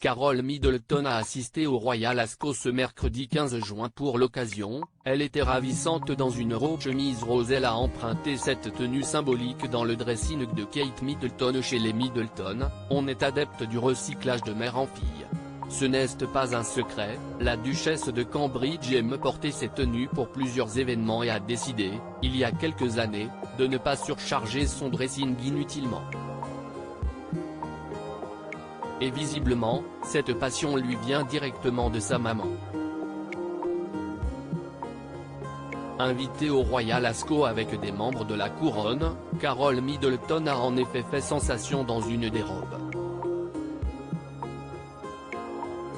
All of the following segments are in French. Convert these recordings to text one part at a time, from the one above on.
Carole Middleton a assisté au Royal Ascot ce mercredi 15 juin pour l'occasion. Elle était ravissante dans une robe chemise rose. Elle a emprunté cette tenue symbolique dans le dressing de Kate Middleton. Chez les Middleton, on est adepte du recyclage de mère en fille. Ce n'est pas un secret, la duchesse de Cambridge aime porter ses tenues pour plusieurs événements et a décidé, il y a quelques années, de ne pas surcharger son dressing inutilement. Et visiblement, cette passion lui vient directement de sa maman. Invitée au Royal Ascot avec des membres de la couronne, Carole Middleton a en effet fait sensation dans une des robes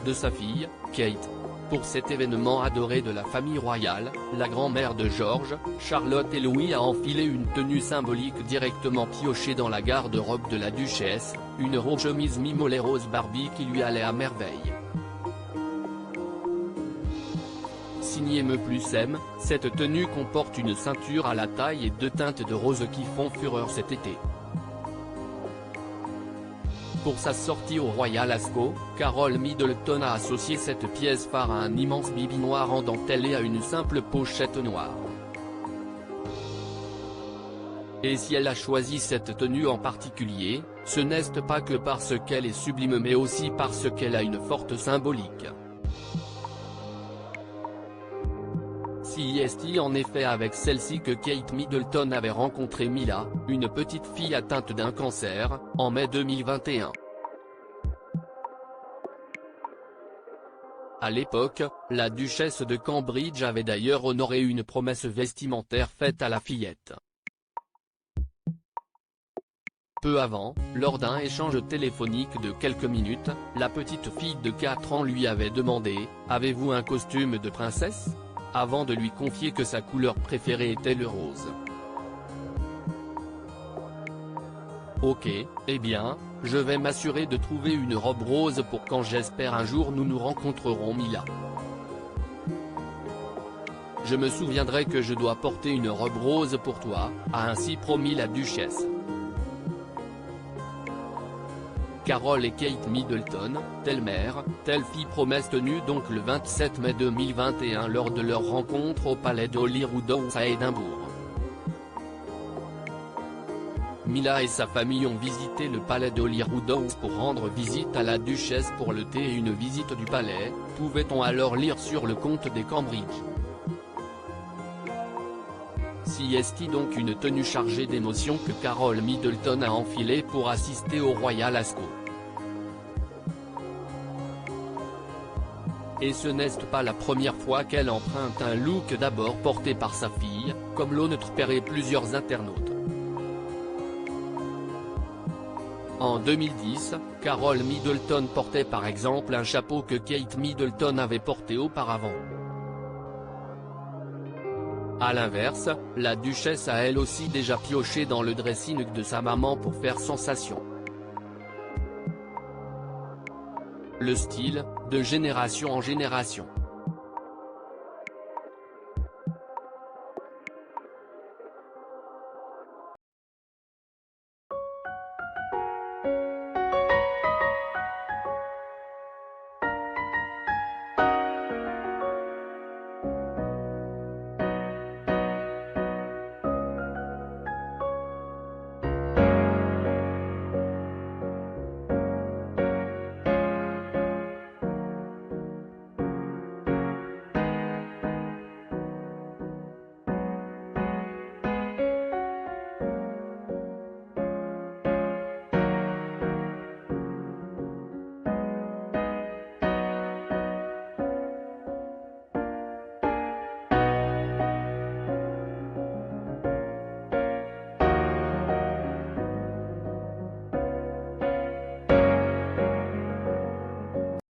de sa fille, Kate. Pour cet événement adoré de la famille royale, la grand-mère de George, Charlotte et Louis a enfilé une tenue symbolique directement piochée dans la garde-robe de la duchesse, une robe chemise mi-mollet rose Barbie qui lui allait à merveille. Signé Me Plus M, cette tenue comporte une ceinture à la taille et deux teintes de rose qui font fureur cet été. Pour sa sortie au Royal Ascot, Carole Middleton a associé cette pièce phare à un immense bibi noir en dentelle et à une simple pochette noire. Et si elle a choisi cette tenue en particulier, ce n'est pas que parce qu'elle est sublime mais aussi parce qu'elle a une forte symbolique. C'est en effet avec celle-ci que Kate Middleton avait rencontré Mila, une petite fille atteinte d'un cancer, en mai 2021. À l'époque, la duchesse de Cambridge avait d'ailleurs honoré une promesse vestimentaire faite à la fillette. Peu avant, lors d'un échange téléphonique de quelques minutes, la petite fille de 4 ans lui avait demandé « Avez-vous un costume de princesse ?» avant de lui confier que sa couleur préférée était le rose. Ok, eh bien, je vais m'assurer de trouver une robe rose pour quand j'espère un jour nous nous rencontrerons Mila. Je me souviendrai que je dois porter une robe rose pour toi, a ainsi promis la duchesse. Carole et Kate Middleton, telle mère, telle fille promesse tenue donc le 27 mai 2021 lors de leur rencontre au palais d'Holyrood House à Édimbourg. Mila et sa famille ont visité le palais d'Holyrood House pour rendre visite à la duchesse pour le thé et une visite du palais, pouvait-on alors lire sur le compte des Cambridge. C'est donc une tenue chargée d'émotions que Carole Middleton a enfilée pour assister au Royal Ascot. Et ce n'est pas la première fois qu'elle emprunte un look d'abord porté par sa fille, comme l'ont noté plusieurs internautes. En 2010, Carole Middleton portait par exemple un chapeau que Kate Middleton avait porté auparavant. A l'inverse, la duchesse a elle aussi déjà pioché dans le dressing de sa maman pour faire sensation. Le style, de génération en génération.